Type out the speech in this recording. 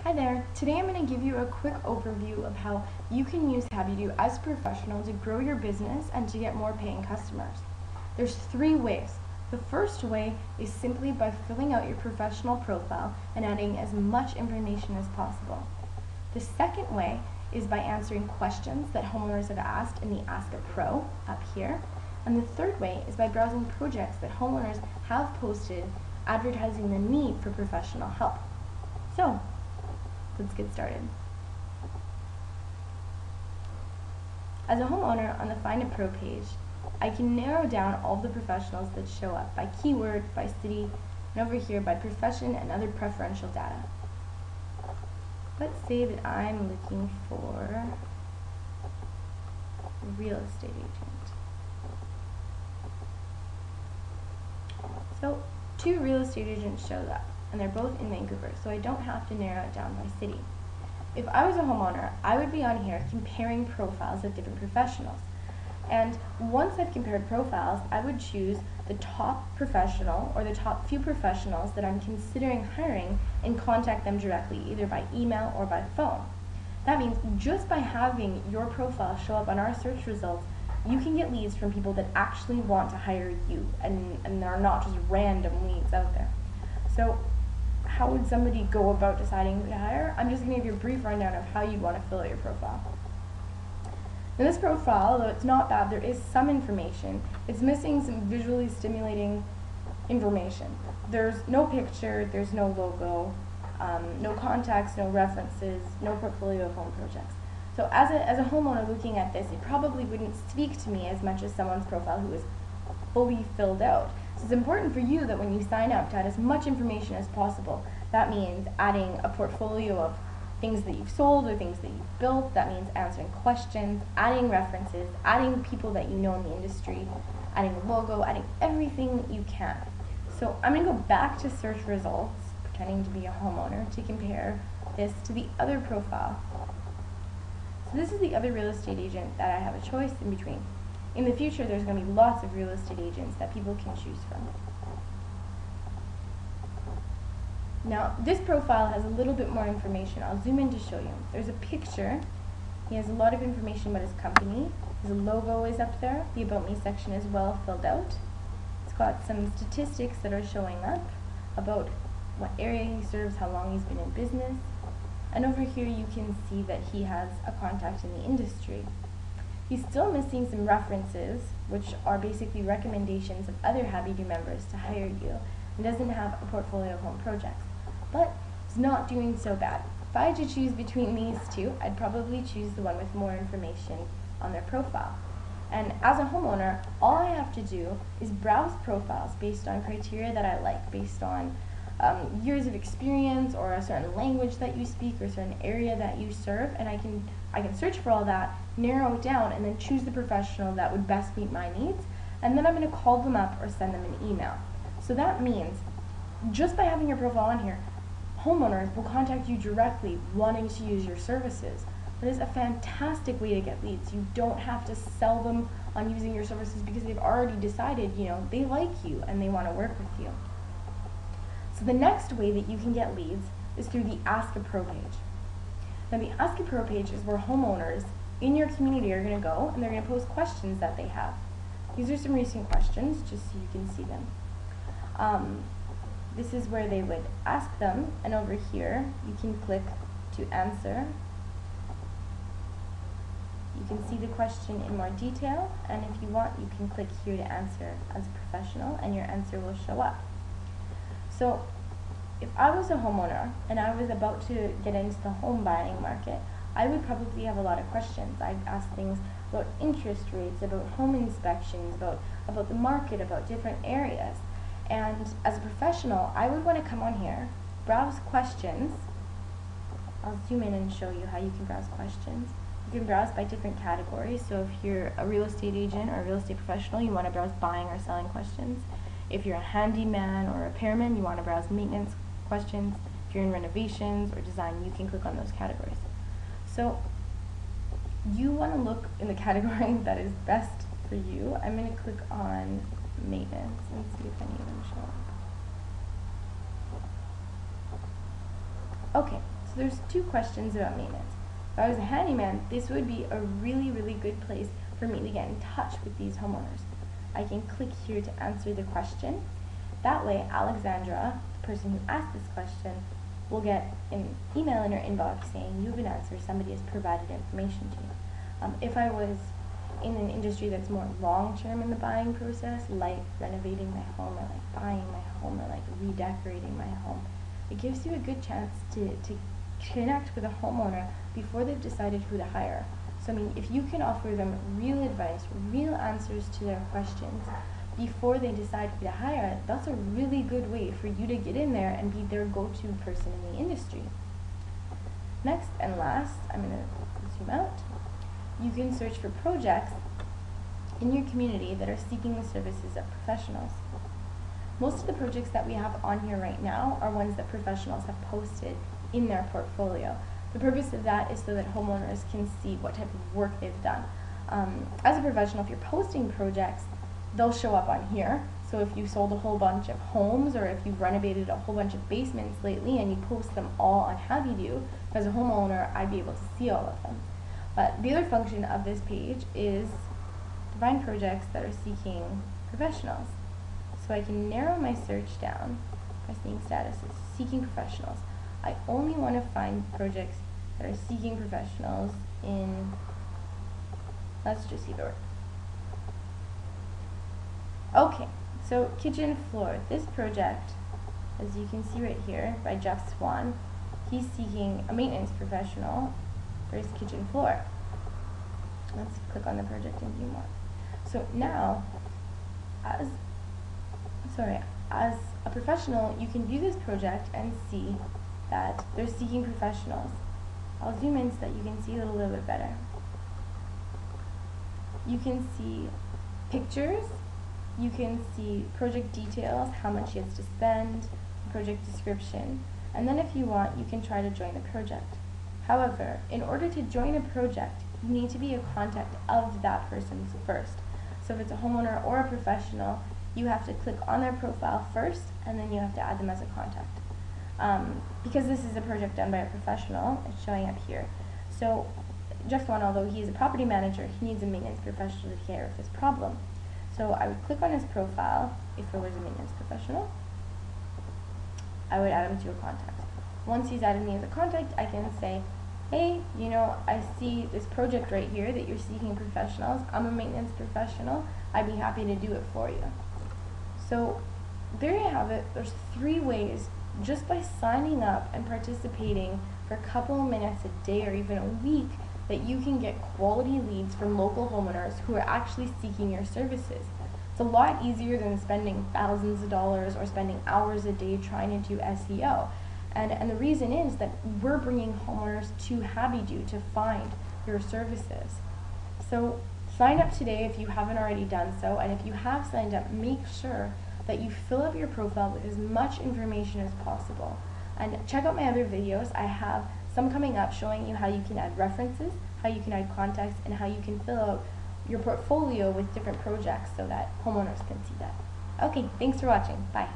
Hi there, today I'm going to give you a quick overview of how you can use HabbyDo as a professional to grow your business and to get more paying customers. There's 3 ways. The first way is simply by filling out your professional profile and adding as much information as possible. The second way is by answering questions that homeowners have asked in the Ask a Pro up here. And the third way is by browsing projects that homeowners have posted advertising the need for professional help. So, let's get started. As a homeowner on the Find a Pro page, I can narrow down all the professionals that show up by keyword, by city, and over here by profession and other preferential data. Let's say that I'm looking for a real estate agent. So 2 real estate agents showed up, and they're both in Vancouver, so I don't have to narrow it down by city. If I was a homeowner, I would be on here comparing profiles of different professionals. And once I've compared profiles, I would choose the top professional or the top few professionals that I'm considering hiring and contact them directly, either by email or by phone. That means just by having your profile show up on our search results, you can get leads from people that actually want to hire you and are not just random leads out there. So how would somebody go about deciding who to hire? I'm just going to give you a brief rundown of how you'd want to fill out your profile. In this profile, though it's not bad, there is some information. It's missing some visually stimulating information. There's no picture, there's no logo, no contacts, no references, no portfolio of home projects. So as a homeowner looking at this, it probably wouldn't speak to me as much as someone's profile who is fully filled out. So it's important for you that when you sign up to add as much information as possible. That means adding a portfolio of things that you've sold or things that you've built. That means answering questions, adding references, adding people that you know in the industry, adding a logo, adding everything that you can. So I'm going to go back to search results, pretending to be a homeowner, to compare this to the other profile. So this is the other real estate agent that I have a choice in between. In the future, there's going to be lots of real estate agents that people can choose from. Now, this profile has a little bit more information. I'll zoom in to show you. There's a picture. He has a lot of information about his company. His logo is up there. The About Me section is well filled out. It's got some statistics that are showing up about what area he serves, how long he's been in business. And over here you can see that he has a contact in the industry. He's still missing some references, which are basically recommendations of other HabbyDo members to hire you, and doesn't have a portfolio of home projects. But he's not doing so bad. If I had to choose between these 2, I'd probably choose the one with more information on their profile. And as a homeowner, all I have to do is browse profiles based on criteria that I like, based on years of experience or a certain language that you speak or a certain area that you serve, and I can search for all that, narrow it down, and then choose the professional that would best meet my needs, and then I'm going to call them up or send them an email. So that means just by having your profile on here, homeowners will contact you directly wanting to use your services. That is a fantastic way to get leads. You don't have to sell them on using your services because they've already decided, they like you and they want to work with you. So the next way that you can get leads is through the Ask a Pro page. Now the Ask a Pro page is where homeowners in your community are going to go and they're going to post questions that they have. These are some recent questions, just so you can see them. This is where they would ask them, and over here you can click to answer. You can see the question in more detail, and if you want, you can click here to answer as a professional, and your answer will show up. So if I was a homeowner and I was about to get into the home buying market, I would probably have a lot of questions. I'd ask things about interest rates, about home inspections, about the market, about different areas. And as a professional, I would want to come on here, browse questions. I'll zoom in and show you how you can browse questions. You can browse by different categories. So if you're a real estate agent or a real estate professional, you want to browse buying or selling questions. If you're a handyman or a repairman, you want to browse maintenance questions. If you're in renovations or design, you can click on those categories. So you want to look in the category that is best for you. I'm going to click on maintenance and see if any of them show up. Okay, so So there's 2 questions about maintenance. If I was a handyman, this would be a really, really good place for me to get in touch with these homeowners. I can click here to answer the question. That way, Alexandra, the person who asked this question, will get an email in her inbox saying, you've been answered, somebody has provided information to you. If I was in an industry that's more long-term in the buying process, like renovating my home or like buying my home or like redecorating my home, it gives you a good chance to connect with a homeowner before they've decided who to hire. So I mean, if you can offer them real advice, real answers to their questions before they decide who to hire, that's a really good way for you to get in there and be their go-to person in the industry. Next and last, I'm going to zoom out. You can search for projects in your community that are seeking the services of professionals. Most of the projects that we have on here right now are ones that professionals have posted in their portfolio. The purpose of that is so that homeowners can see what type of work they've done. As a professional, if you're posting projects, they'll show up on here. So if you sold a whole bunch of homes, or if you've renovated a whole bunch of basements lately and you post them all on HabbyDo, as a homeowner, I'd be able to see all of them. But the other function of this page is to find projects that are seeking professionals. So I can narrow my search down by seeing statuses, seeking professionals. I only want to find projects that are seeking professionals in, let's just see the word. Okay, so kitchen floor. This project, as you can see right here, by Jeff Swan, he's seeking a maintenance professional for his kitchen floor. Let's click on the project and view more. So now, as a professional, you can view this project and see that they're seeking professionals. I'll zoom in so that you can see it a little bit better. You can see pictures, you can see project details, how much he has to spend, project description, and then if you want, you can try to join the project. However, in order to join a project, you need to be a contact of that person first. So if it's a homeowner or a professional, you have to click on their profile first, and then you have to add them as a contact. Because this is a project done by a professional, it's showing up here. So Jeff Swan, although he is a property manager, he needs a maintenance professional to take care of his problem. So I would click on his profile if it was a maintenance professional. I would add him to a contact. Once he's added me as a contact, I can say, hey, you know, I see this project right here that you're seeking professionals. I'm a maintenance professional. I'd be happy to do it for you. So there you have it. There's 3 ways, just by signing up and participating for a couple of minutes a day or even a week, that you can get quality leads from local homeowners who are actually seeking your services. It's a lot easier than spending thousands of dollars or spending hours a day trying to do SEO. And the reason is that we're bringing homeowners to HabbyDo to find your services. So sign up today if you haven't already done so, and if you have signed up, make sure that you fill up your profile with as much information as possible. And check out my other videos. I have some coming up showing you how you can add references, how you can add contacts, and how you can fill out your portfolio with different projects so that homeowners can see that. Okay, thanks for watching. Bye.